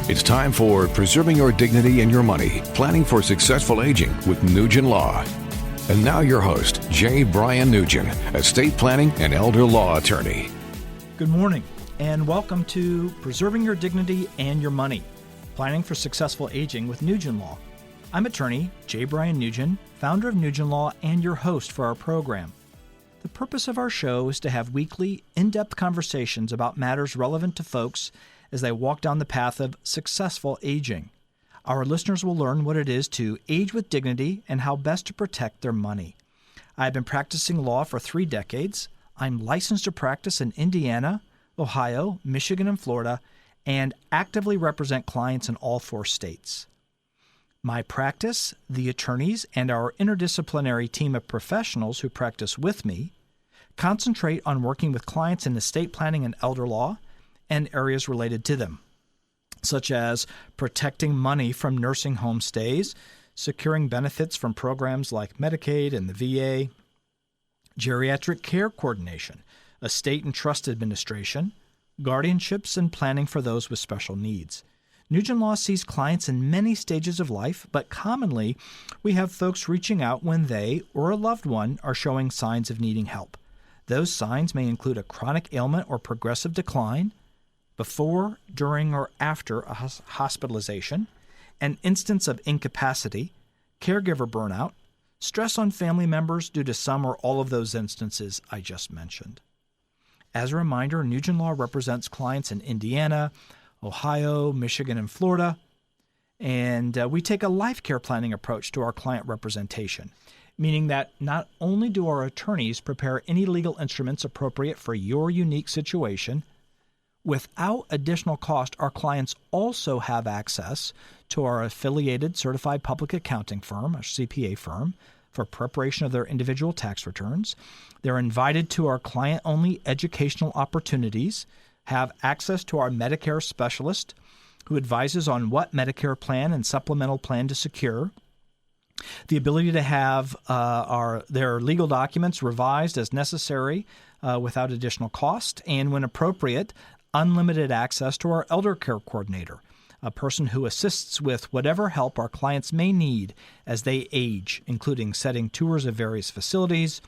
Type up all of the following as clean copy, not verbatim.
It's time for Preserving Your Dignity and Your Money, Planning for Successful Aging with Nugen Law. And now your host, Bryan Nugen, estate planning and elder law attorney. Good morning, and welcome to Preserving Your Dignity and Your Money, Planning for Successful Aging with Nugen Law. I'm attorney Bryan Nugen, founder of Nugen Law and your host for our program. The purpose of our show is to have weekly, in-depth conversations about matters relevant to folks as they walk down the path of successful aging. Our listeners will learn what it is to age with dignity and how best to protect their money. I've been practicing law for 3 decades. I'm licensed to practice in Indiana, Ohio, Michigan, and Florida, and actively represent clients in all 4 states. My practice, the attorneys, and our interdisciplinary team of professionals who practice with me concentrate on working with clients in estate planning and elder law and areas related to them, such as protecting money from nursing home stays, securing benefits from programs like Medicaid and the VA, geriatric care coordination, estate and trust administration, guardianships, and planning for those with special needs. Nugen Law sees clients in many stages of life, but commonly we have folks reaching out when they or a loved one are showing signs of needing help. Those signs may include a chronic ailment or progressive decline, before, during, or after a hospitalization, an instance of incapacity, caregiver burnout, stress on family members due to some or all of those instances I just mentioned. As a reminder, Nugen Law represents clients in Indiana, Ohio, Michigan, and Florida, and we take a life care planning approach to our client representation, meaning that not only do our attorneys prepare any legal instruments appropriate for your unique situation, without additional cost, our clients also have access to our affiliated certified public accounting firm, a CPA firm, for preparation of their individual tax returns. They're invited to our client-only educational opportunities, have access to our Medicare specialist who advises on what Medicare plan and supplemental plan to secure, the ability to have their legal documents revised as necessary without additional cost, and when appropriate, unlimited access to our elder care coordinator, a person who assists with whatever help our clients may need as they age, including setting tours of various facilities,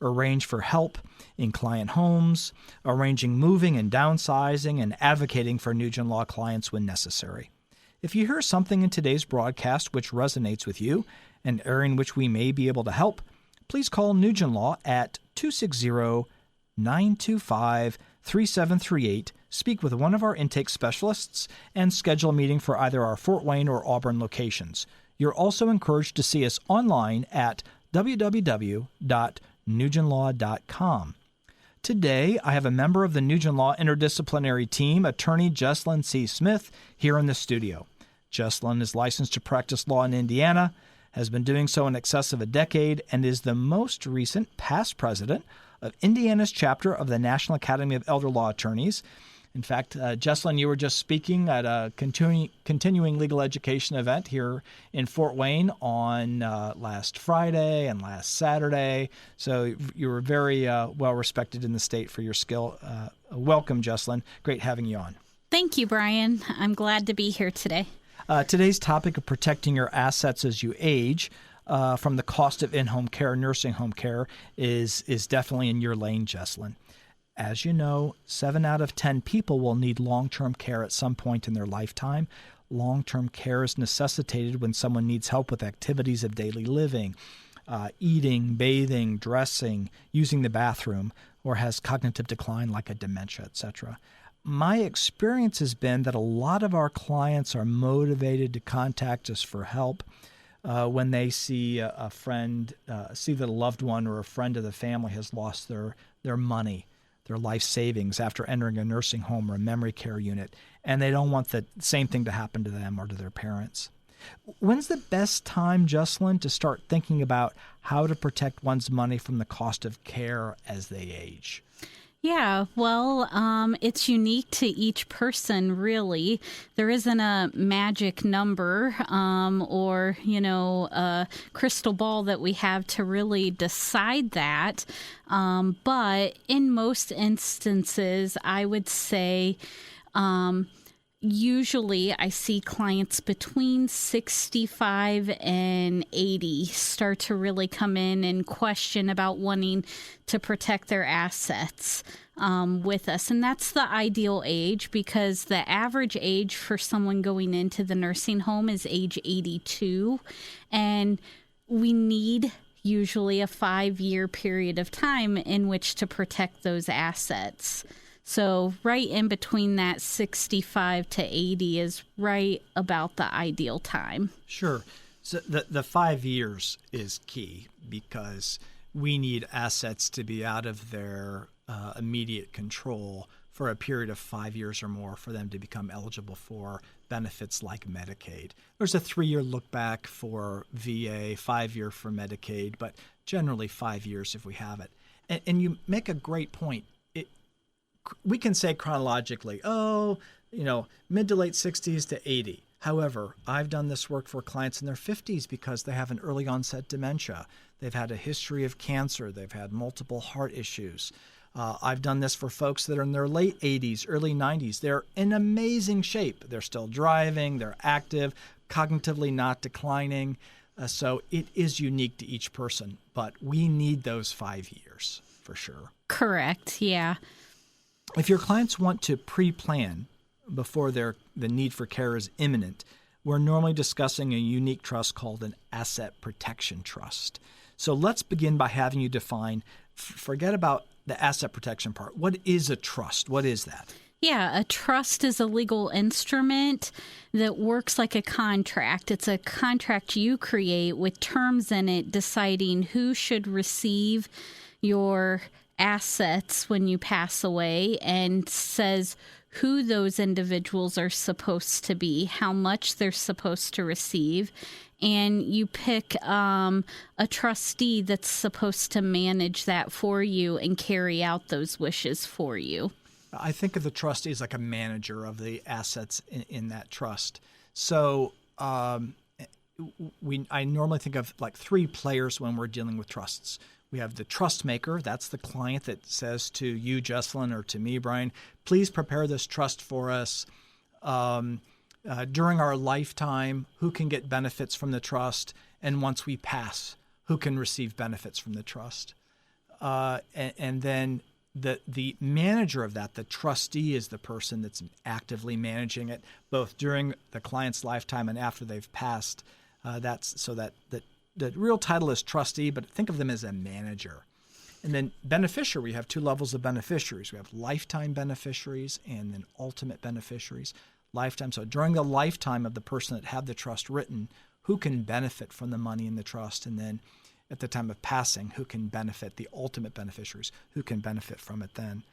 arrange for help in client homes, arranging moving and downsizing, and advocating for Nugen Law clients when necessary. If you hear something in today's broadcast which resonates with you, an area in which we may be able to help, please call Nugen Law at 260-925-3738, speak with one of our intake specialists, and schedule a meeting for either our Fort Wayne or Auburn locations. You're also encouraged to see us online at www.nugenlaw.com. Today, I have a member of the Nugen Law interdisciplinary team, attorney Jesslyn C. Smith, here in the studio. Jesslyn is licensed to practice law in Indiana, has been doing so in excess of a decade, and is the most recent past president of Indiana's chapter of the National Academy of Elder Law Attorneys. In fact, Jesslyn, you were just speaking at a continuing legal education event here in Fort Wayne on last Friday and last Saturday. So you were very well respected in the state for your skill. Welcome, Jesslyn. Great having you on. Thank you, Bryan. I'm glad to be here today. Today's topic of protecting your assets as you age from the cost of in-home care, nursing home care, is definitely in your lane, Jesslyn. As you know, 7 out of 10 people will need long-term care at some point in their lifetime. Long-term care is necessitated when someone needs help with activities of daily living, eating, bathing, dressing, using the bathroom, or has cognitive decline like a dementia, etc. My experience has been that a lot of our clients are motivated to contact us for help when they see a friend, see that a loved one or a friend of the family has lost their money, their life savings after entering a nursing home or a memory care unit, and they don't want the same thing to happen to them or to their parents. When's the best time, Jesslyn, to start thinking about how to protect one's money from the cost of care as they age? Yeah, well, it's unique to each person, really. There isn't a magic number or, a crystal ball that we have to really decide that. But in most instances, I would say usually I see clients between 65 and 80 start to really come in and question about wanting to protect their assets with us. And that's the ideal age, because the average age for someone going into the nursing home is age 82. And we need usually a 5-year period of time in which to protect those assets. So right in between that 65 to 80 is right about the ideal time. Sure. So the 5 years is key, because we need assets to be out of their immediate control for a period of 5 years or more for them to become eligible for benefits like Medicaid. There's a 3-year look back for VA, 5-year for Medicaid, but generally 5 years if we have it. And you make a great point. We can say chronologically, mid to late 60s to 80. However, I've done this work for clients in their 50s because they have an early onset dementia. They've had a history of cancer. They've had multiple heart issues. I've done this for folks that are in their late 80s, early 90s. They're in amazing shape. They're still driving. They're active, cognitively not declining. So it is unique to each person, but we need those 5 years for sure. Correct. Yeah. If your clients want to pre-plan before the need for care is imminent, we're normally discussing a unique trust called an asset protection trust. So let's begin by having you define, forget about the asset protection part. What is a trust? What is that? Yeah, a trust is a legal instrument that works like a contract. It's a contract you create with terms in it deciding who should receive your assets when you pass away, and says who those individuals are supposed to be, how much they're supposed to receive, and you pick a trustee that's supposed to manage that for you and carry out those wishes for you. I think of the trustee as like a manager of the assets in that trust. So I normally think of like 3 players when we're dealing with trusts. We have the trust maker. That's the client that says to you, Jesslyn, or to me, Bryan, please prepare this trust for us. During our lifetime, who can get benefits from the trust? And once we pass, who can receive benefits from the trust? And then the manager of that, the trustee, is the person that's actively managing it, both during the client's lifetime and after they've passed. The real title is trustee, but think of them as a manager. And then beneficiary, we have 2 levels of beneficiaries. We have lifetime beneficiaries and then ultimate beneficiaries. Lifetime. So during the lifetime of the person that had the trust written, who can benefit from the money in the trust? And then at the time of passing, who can benefit, the ultimate beneficiaries, who can benefit from it then?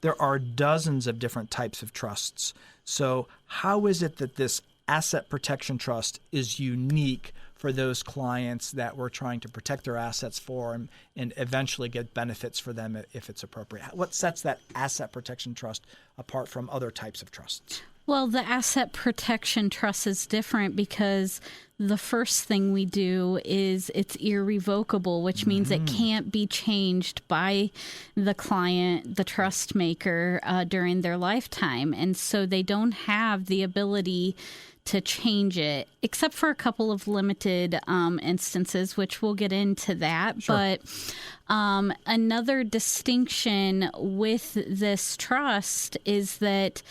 There are dozens of different types of trusts. So how is it that this asset protection trust is unique for those clients that we're trying to protect their assets for and eventually get benefits for them if it's appropriate? What sets that asset protection trust apart from other types of trusts? Well, the asset protection trust is different because the first thing we do is it's irrevocable, which means it can't be changed by the client, the trust maker, during their lifetime. And so they don't have the ability to change it, except for a couple of limited instances, which we'll get into that. Sure. But another distinction with this trust is that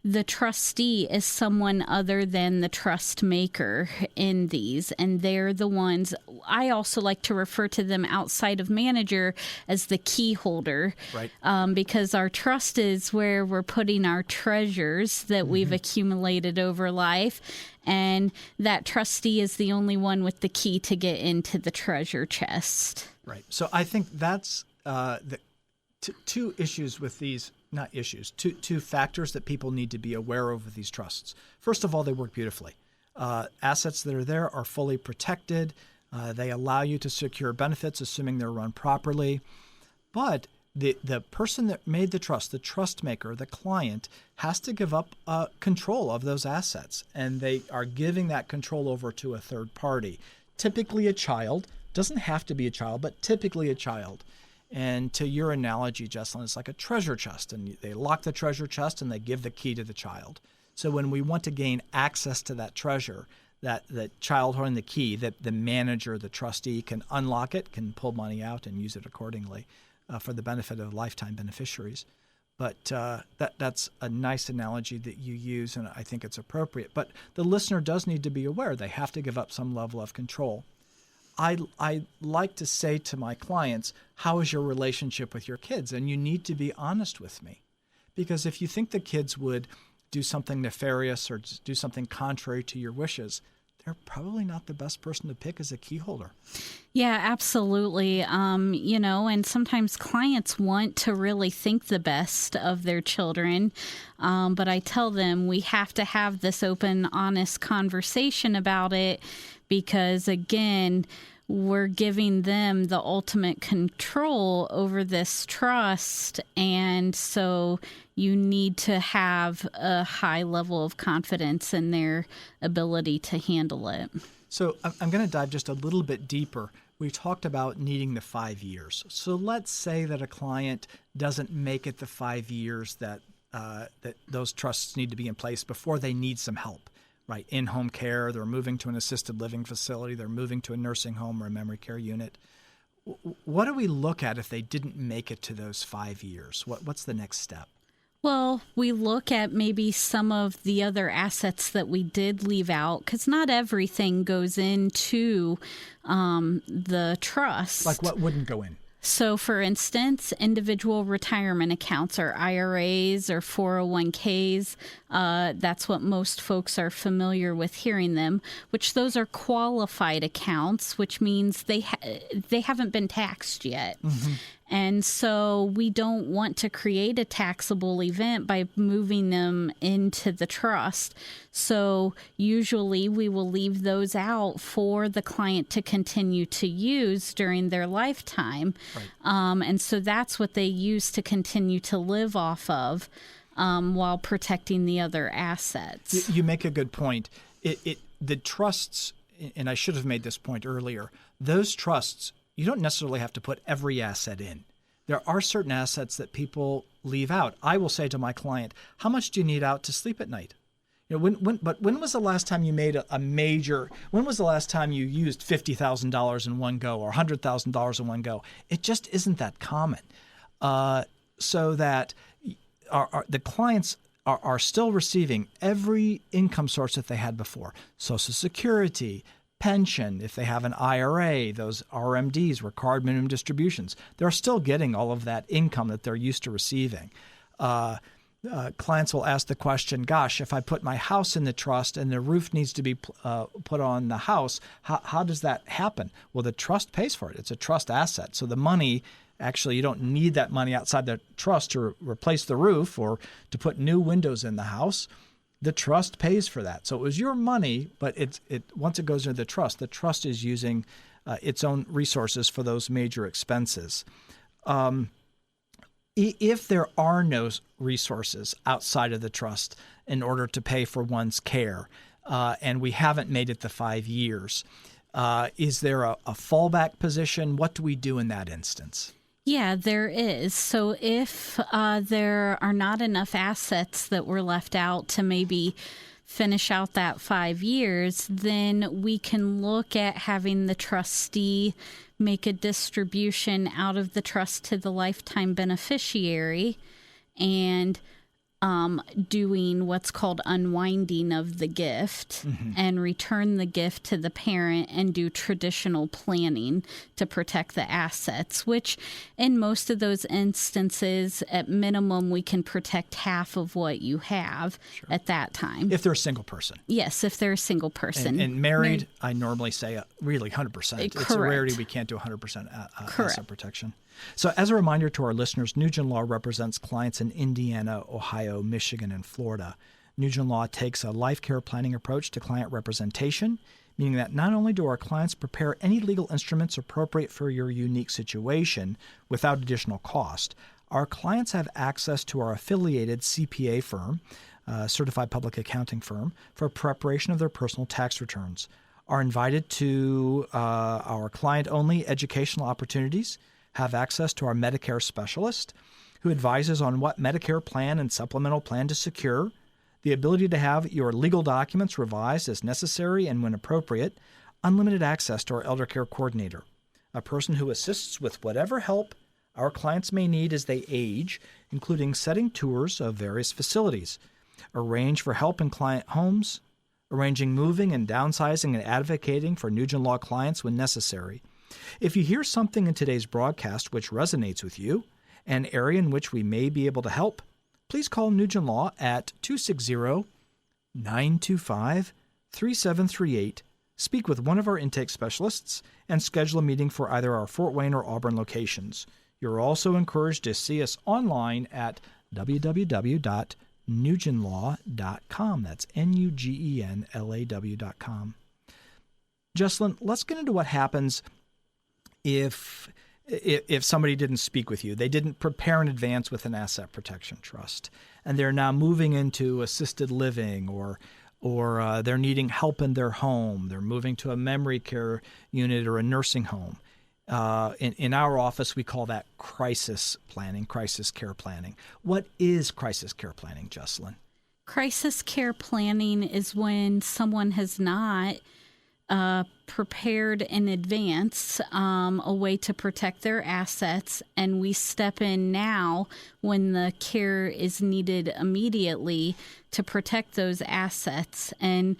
the trustee is someone other than the trust maker in these, and they're the ones. I also like to refer to them outside of manager as the key holder, right? Because our trust is where we're putting our treasures that we've accumulated over life, and that trustee is the only one with the key to get into the treasure chest. Right. So I think that's the two issues with these. Not issues, two factors that people need to be aware of with these trusts. First of all, they work beautifully. Assets that are there are fully protected. They allow you to secure benefits, assuming they're run properly. But the person that made the trust, the trust maker, the client, has to give up control of those assets. And they are giving that control over to a third party, typically a child. Doesn't have to be a child, but typically a child. And to your analogy, Jesslyn, it's like a treasure chest, and they lock the treasure chest and they give the key to the child. So when we want to gain access to that treasure, that the child holding the key, that the manager, the trustee can unlock it, can pull money out and use it accordingly for the benefit of lifetime beneficiaries. But that's a nice analogy that you use, and I think it's appropriate. But the listener does need to be aware they have to give up some level of control. I like to say to my clients, how is your relationship with your kids? And you need to be honest with me. Because if you think the kids would do something nefarious or do something contrary to your wishes, they're probably not the best person to pick as a key holder. Yeah, absolutely. And sometimes clients want to really think the best of their children. But I tell them we have to have this open, honest conversation about it because, again, we're giving them the ultimate control over this trust. And so you need to have a high level of confidence in their ability to handle it. So I'm going to dive just a little bit deeper. We talked about needing the 5 years. So let's say that a client doesn't make it the 5 years that those trusts need to be in place before they need some help. Right, in-home care, they're moving to an assisted living facility, they're moving to a nursing home or a memory care unit. What do we look at if they didn't make it to those 5 years? What's the next step? Well, we look at maybe some of the other assets that we did leave out, because not everything goes into the trust. Like what wouldn't go in? So, for instance, individual retirement accounts or IRAs or 401ks, that's what most folks are familiar with hearing them, which those are qualified accounts, which means they haven't been taxed yet. Mm-hmm. And so we don't want to create a taxable event by moving them into the trust. So usually we will leave those out for the client to continue to use during their lifetime. Right. And so that's what they use to continue to live off of while protecting the other assets. You make a good point. The trusts, and I should have made this point earlier, those trusts, you don't necessarily have to put every asset in. There are certain assets that people leave out. I will say to my client, how much do you need out to sleep at night? When was the last time you made when was the last time you used $50,000 in one go or $100,000 in one go? It just isn't that common. So that the clients are still receiving every income source that they had before. Social Security, pension, if they have an IRA, those RMDs, required minimum distributions, they're still getting all of that income that they're used to receiving. Clients will ask the question, gosh, if I put my house in the trust and the roof needs to be put on the house, how does that happen? Well, the trust pays for it. It's a trust asset. So the money, actually, you don't need that money outside the trust to replace the roof or to put new windows in the house. The trust pays for that. So it was your money, but once it goes into the trust is using its own resources for those major expenses. If there are no resources outside of the trust in order to pay for one's care, and we haven't made it the 5 years, is there a fallback position? What do we do in that instance? Yeah, there is. So if there are not enough assets that were left out to maybe finish out that 5 years, then we can look at having the trustee make a distribution out of the trust to the lifetime beneficiary and doing what's called unwinding of the gift and return the gift to the parent and do traditional planning to protect the assets, which in most of those instances, at minimum, we can protect half of what you have at that time. If they're a single person. Yes, if they're a single person. And married, I normally say really 100%. It's a rarity we can't do 100% asset protection. So as a reminder to our listeners, Nugen Law represents clients in Indiana, Ohio, Michigan, and Florida. Nugen Law takes a life care planning approach to client representation, meaning that not only do our clients prepare any legal instruments appropriate for your unique situation without additional cost, our clients have access to our affiliated CPA firm, certified public accounting firm, for preparation of their personal tax returns, are invited to our client-only educational opportunities, have access to our Medicare specialist who advises on what Medicare plan and supplemental plan to secure, the ability to have your legal documents revised as necessary and when appropriate, unlimited access to our elder care coordinator, a person who assists with whatever help our clients may need as they age, including setting tours of various facilities, arrange for help in client homes, arranging moving and downsizing, and advocating for Nugen Law clients when necessary. If you hear something in today's broadcast which resonates with you, an area in which we may be able to help, please call Nugen Law at 260-925-3738, speak with one of our intake specialists, and schedule a meeting for either our Fort Wayne or Auburn locations. You're also encouraged to see us online at www.nugenlaw.com. That's NUGENLAW.com. Jesslyn, let's get into what happens if somebody didn't speak with you. They didn't prepare in advance with an asset protection trust, and they're now moving into assisted living or they're needing help in their home. They're moving to a memory care unit or a nursing home. In our office, we call that crisis planning, crisis care planning. What is crisis care planning, Jesslyn? Crisis care planning is when someone has not prepared in advance a way to protect their assets, and we step in now when the care is needed immediately to protect those assets. And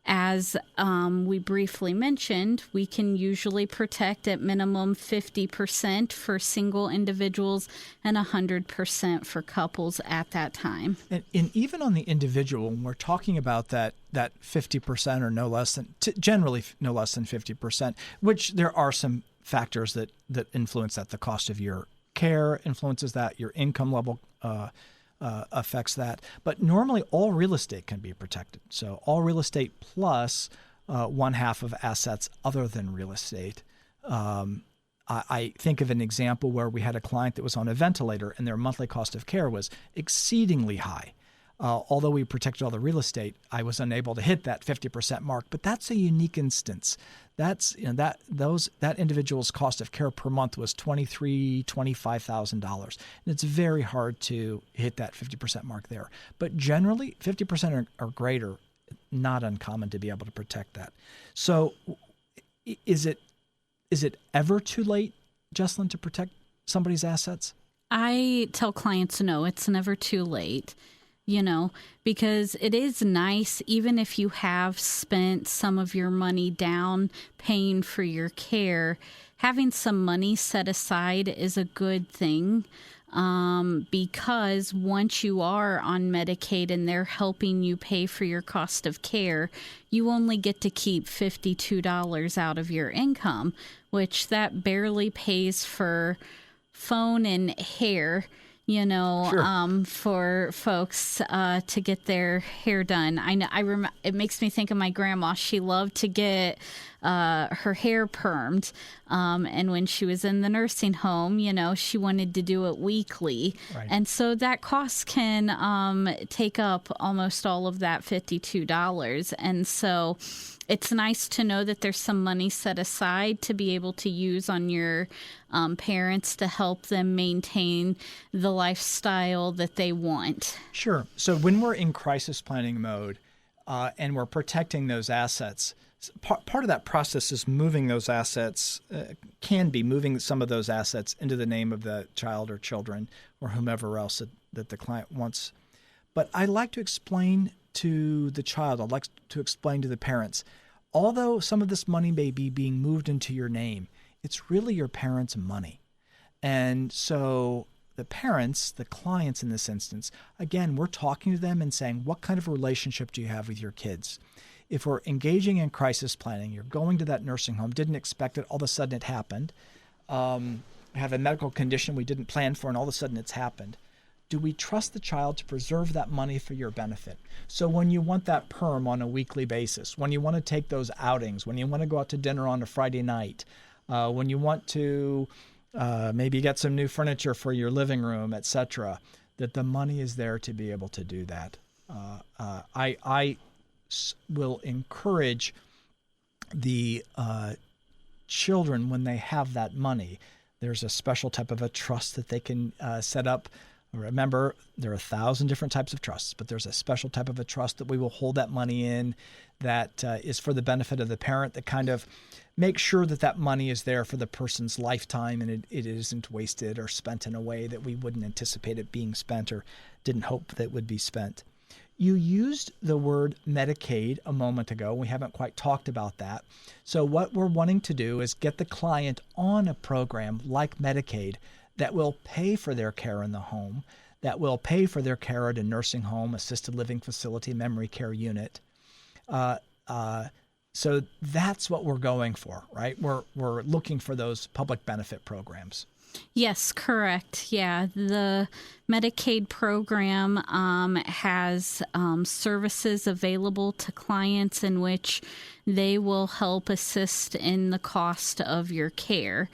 as we briefly mentioned, we can usually protect at minimum 50% for single individuals and 100% for couples at that time. And even on the individual, when we're talking about that 50% or no less than, generally no less than 50%, which there are some factors that influence that. The cost of your care influences that, your income level affects that. But normally all real estate can be protected. So all real estate plus one half of assets other than real estate. I think of an example where we had a client that was on a ventilator and their monthly cost of care was exceedingly high. Although we protected all the real estate, I was unable to hit that 50% mark. But that's a unique instance. That's that individual's cost of care per month was $25,000, and it's very hard to hit that 50% mark there. But generally, 50% or greater, not uncommon to be able to protect that. So, is it ever too late, Jesslyn, to protect somebody's assets? I tell clients no, it's never too late. Because it is nice, even if you have spent some of your money down paying for your care, having some money set aside is a good thing. Because once you are on Medicaid and they're helping you pay for your cost of care, you only get to keep $52 out of your income, which that barely pays for phone and hair. Sure. For folks to get their hair done. It makes me think of my grandma. She loved to get her hair permed. And when she was in the nursing home, she wanted to do it weekly. Right. And so that cost can take up almost all of that $52. And so it's nice to know that there's some money set aside to be able to use on your parents to help them maintain the lifestyle that they want. Sure. So when we're in crisis planning mode and we're protecting those assets, part of that process is moving those assets, can be moving some of those assets into the name of the child or children or whomever else that the client wants. But I like to explain to the child, I'd like to explain to the parents, although some of this money may be being moved into your name, it's really your parents' money. And so the parents, the clients in this instance, again, we're talking to them and saying, what kind of relationship do you have with your kids? If we're engaging in crisis planning, you're going to that nursing home, didn't expect it, all of a sudden it happened. Have a medical condition we didn't plan for, and all of a sudden it's happened. Do we trust the child to preserve that money for your benefit? So when you want that perm on a weekly basis, when you want to take those outings, when you want to go out to dinner on a Friday night, when you want to maybe get some new furniture for your living room, etc., that the money is there to be able to do that. I will encourage the children when they have that money. There's a special type of a trust that they can set up Remember, there are 1,000 different types of trusts, but there's a special type of a trust that we will hold that money in that is for the benefit of the parent, that kind of makes sure that that money is there for the person's lifetime and it isn't wasted or spent in a way that we wouldn't anticipate it being spent or didn't hope that it would be spent. You used the word Medicaid a moment ago. We haven't quite talked about that. So what we're wanting to do is get the client on a program like Medicaid that will pay for their care in the home, that will pay for their care at a nursing home, assisted living facility, memory care unit. So that's what we're going for, right? We're looking for those public benefit programs. Yes, correct. Yeah, the Medicaid program has services available to clients in which they will help assist in the cost of your care.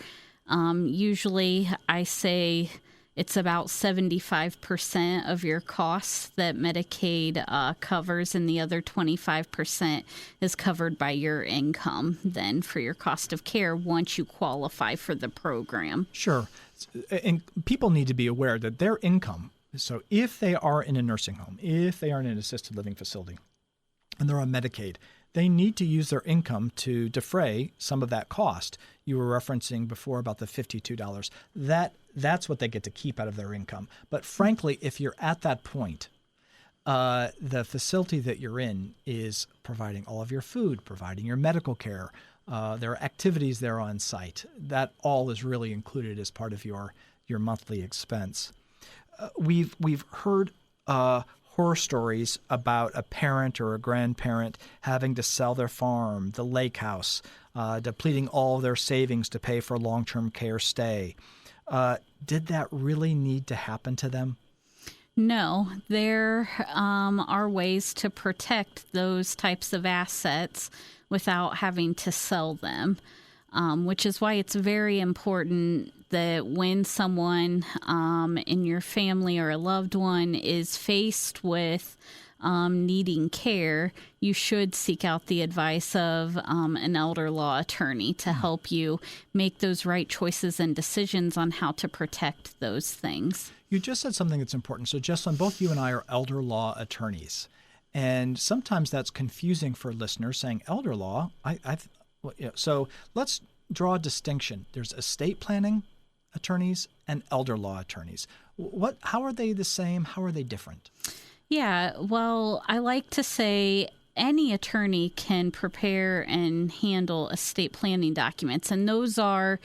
Usually I say it's about 75% of your costs that Medicaid covers, and the other 25% is covered by your income then for your cost of care once you qualify for the program. Sure. And people need to be aware that their income, so if they are in a nursing home, if they are in an assisted living facility, and they're on Medicaid, they need to use their income to defray some of that cost. You were referencing before about the $52. That's what they get to keep out of their income. But frankly, if you're at that point, the facility that you're in is providing all of your food, providing your medical care. There are activities there on site. That all is really included as part of your monthly expense. We've heard horror stories about a parent or a grandparent having to sell their farm, the lake house, depleting all their savings to pay for a long-term care stay. Did that really need to happen to them? No, there are ways to protect those types of assets without having to sell them, which is why it's very important that when someone in your family or a loved one is faced with needing care, you should seek out the advice of an elder law attorney to help you make those right choices and decisions on how to protect those things. You just said something that's important. So, Jesslyn, both you and I are elder law attorneys. And sometimes that's confusing for listeners saying elder law. So let's draw a distinction. There's estate planning attorneys and elder law attorneys. How are they the same? How are they different? Yeah, well, I like to say any attorney can prepare and handle estate planning documents, and those are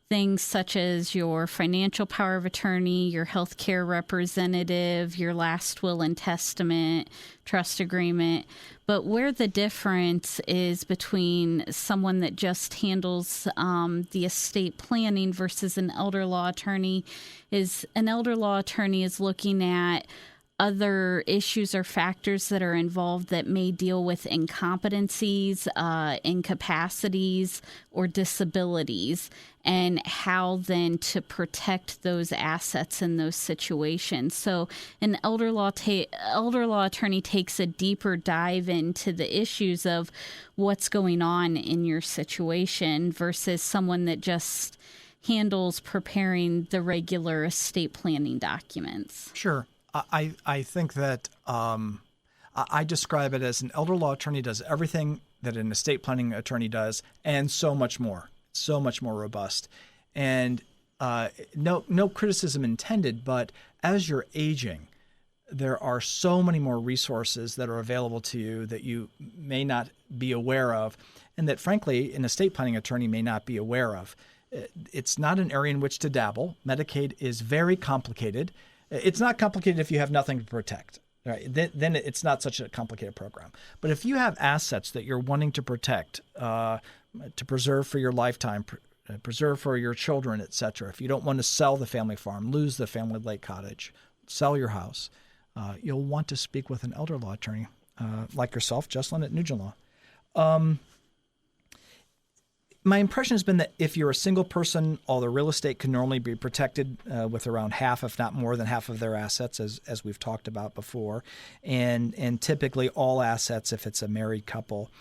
things such as your financial power of attorney, your healthcare representative, your last will and testament, trust agreement. But where the difference is between someone that just handles the estate planning versus an elder law attorney is an elder law attorney is looking at other issues or factors that are involved that may deal with incompetencies, incapacities, or disabilities, and how then to protect those assets in those situations. So an elder law attorney takes a deeper dive into the issues of what's going on in your situation versus someone that just handles preparing the regular estate planning documents. Sure. I think that I describe it as an elder law attorney does everything that an estate planning attorney does and so much more robust. And no criticism intended, but as you're aging, there are so many more resources that are available to you that you may not be aware of and that, frankly, an estate planning attorney may not be aware of. It's not an area in which to dabble. Medicaid is very complicated. It's not complicated if you have nothing to protect. Right? Then it's not such a complicated program. But if you have assets that you're wanting to protect, to preserve for your lifetime, preserve for your children, etc., if you don't want to sell the family farm, lose the family lake cottage, sell your house, you'll want to speak with an elder law attorney like yourself, Jesslyn, at Nugen Law. My impression has been that if you're a single person, all the real estate can normally be protected with around half, if not more than half of their assets, as we've talked about before, and typically all assets if it's a married couple.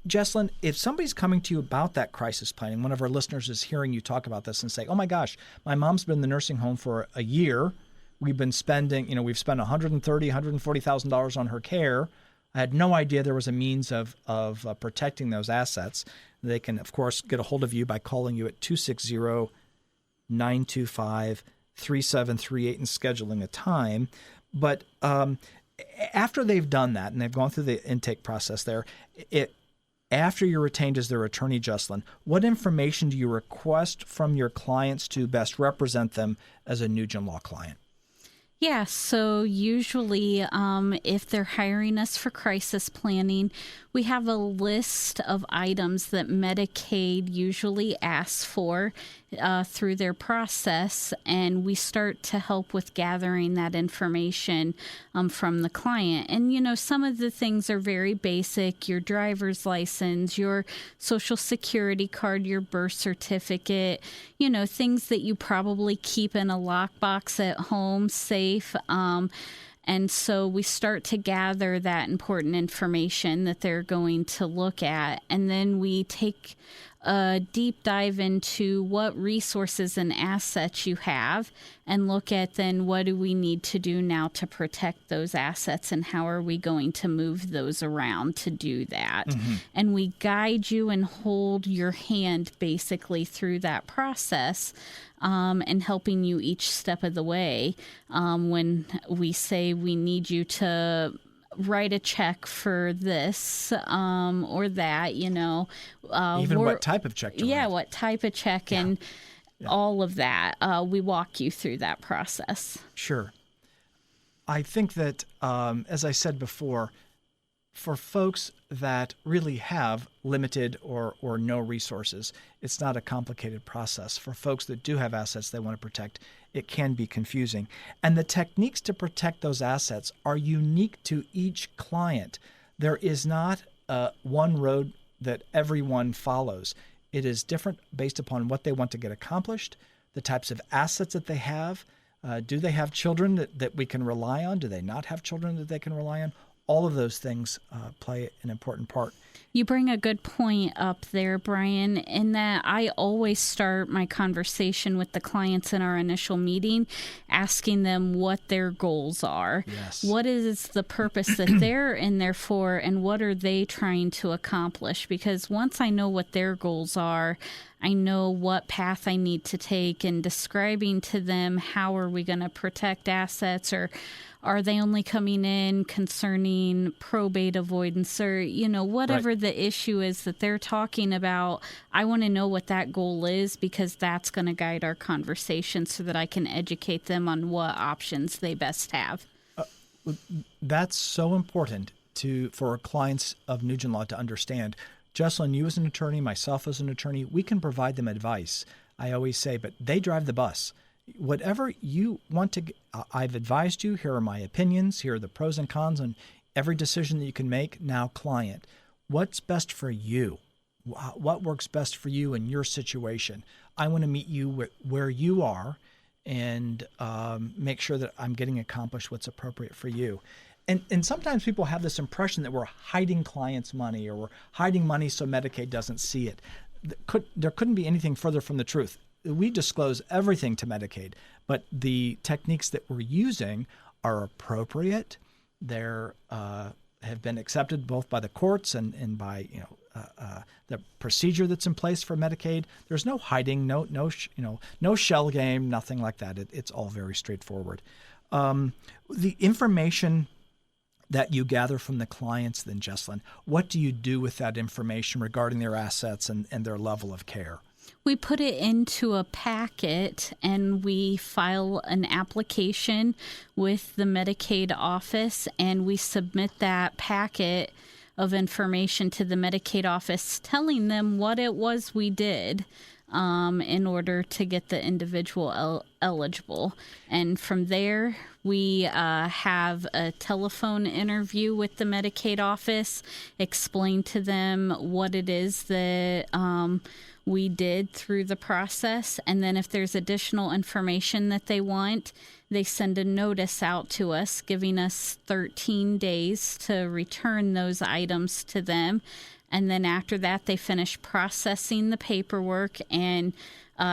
Jesslyn, if somebody's coming to you about that crisis planning, one of our listeners is hearing you talk about this and say, oh my gosh, my mom's been in the nursing home for a year. We've been spending, we've spent $130,000, $140,000 on her care. I had no idea there was a means of protecting those assets. They can, of course, get a hold of you by calling you at 260-925-3738 and scheduling a time. But after they've done that and they've gone through the intake process there, after you're retained as their attorney, Jesslyn, what information do you request from your clients to best represent them as a Nugen Law client? Yeah, so usually if they're hiring us for crisis planning, we have a list of items that Medicaid usually asks for through their process, and we start to help with gathering that information from the client. And, some of the things are very basic: your driver's license, your social security card, your birth certificate, things that you probably keep in a lockbox at home, safe. And so we start to gather that important information that they're going to look at. And then we take a deep dive into what resources and assets you have and look at then what do we need to do now to protect those assets and how are we going to move those around to do that. Mm-hmm. And we guide you and hold your hand basically through that process. And helping you each step of the way. When we say we need you to write a check for this or that, even what type of check to write. What type of check and all of that. We walk you through that process. Sure. I think that, as I said before, for folks that really have limited or no resources, it's not a complicated process. For folks that do have assets they want to protect, it can be confusing. And the techniques to protect those assets are unique to each client. There is not one road that everyone follows. It is different based upon what they want to get accomplished, the types of assets that they have. Do they have children that we can rely on? Do they not have children that they can rely on? All of those things play an important part. You bring a good point up there, Bryan, in that I always start my conversation with the clients in our initial meeting, asking them what their goals are. Yes. What is the purpose that they're in there for, and what are they trying to accomplish? Because once I know what their goals are, I know what path I need to take, and describing to them how are we going to protect assets, or are they only coming in concerning probate avoidance, or, whatever right. the issue is that they're talking about. I want to know what that goal is, because that's going to guide our conversation so that I can educate them on what options they best have. That's so important for our clients of Nugen Law to understand. Jesslyn, you as an attorney, myself as an attorney, we can provide them advice. I always say, but they drive the bus. Whatever you want to, I've advised you, here are my opinions, here are the pros and cons on every decision that you can make. Now, client, what's best for you? What works best for you in your situation? I want to meet you where you are and make sure that I'm getting accomplished what's appropriate for you. And sometimes people have this impression that we're hiding clients' money, or we're hiding money so Medicaid doesn't see it. There couldn't be anything further from the truth. We disclose everything to Medicaid, but the techniques that we're using are appropriate. They're have been accepted both by the courts and by the procedure that's in place for Medicaid. There's no hiding, no shell game, nothing like that. It's all very straightforward. The information that you gather from the clients, then, Jesslyn, what do you do with that information regarding their assets and their level of care? We put it into a packet and we file an application with the Medicaid office, and we submit that packet of information to the Medicaid office telling them what it was we did in order to get the individual eligible. And from there, we have a telephone interview with the Medicaid office, explain to them what it is that we did through the process. And then if there's additional information that they want, they send a notice out to us, giving us 13 days to return those items to them. And then after that, they finish processing the paperwork and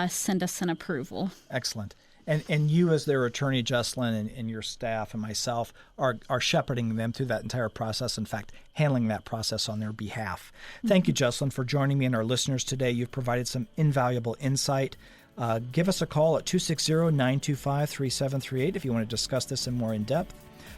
send us an approval. Excellent. And you as their attorney, Jesslyn, and your staff and myself are shepherding them through that entire process, in fact, handling that process on their behalf. Thank you, Jesslyn, for joining me and our listeners today. You've provided some invaluable insight. Give us a call at 260-925-3738 if you want to discuss this in more in depth.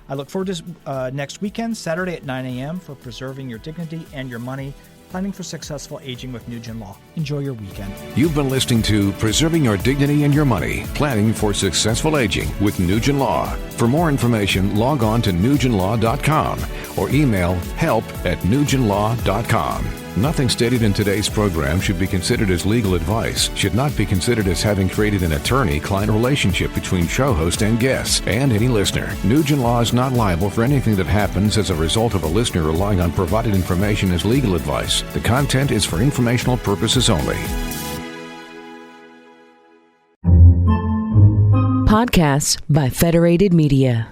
I look forward to next weekend, Saturday at 9 a.m. for Preserving Your Dignity and Your Money, Planning for Successful Aging with Nugen Law. Enjoy your weekend. You've been listening to Preserving Your Dignity and Your Money, Planning for Successful Aging with Nugen Law. For more information, log on to NugenLaw.com or email help@NugenLaw.com. Nothing stated in today's program should be considered as legal advice, should not be considered as having created an attorney-client relationship between show host and guests and any listener. Nugen Law is not liable for anything that happens as a result of a listener relying on provided information as legal advice. The content is for informational purposes only. Podcasts by Federated Media.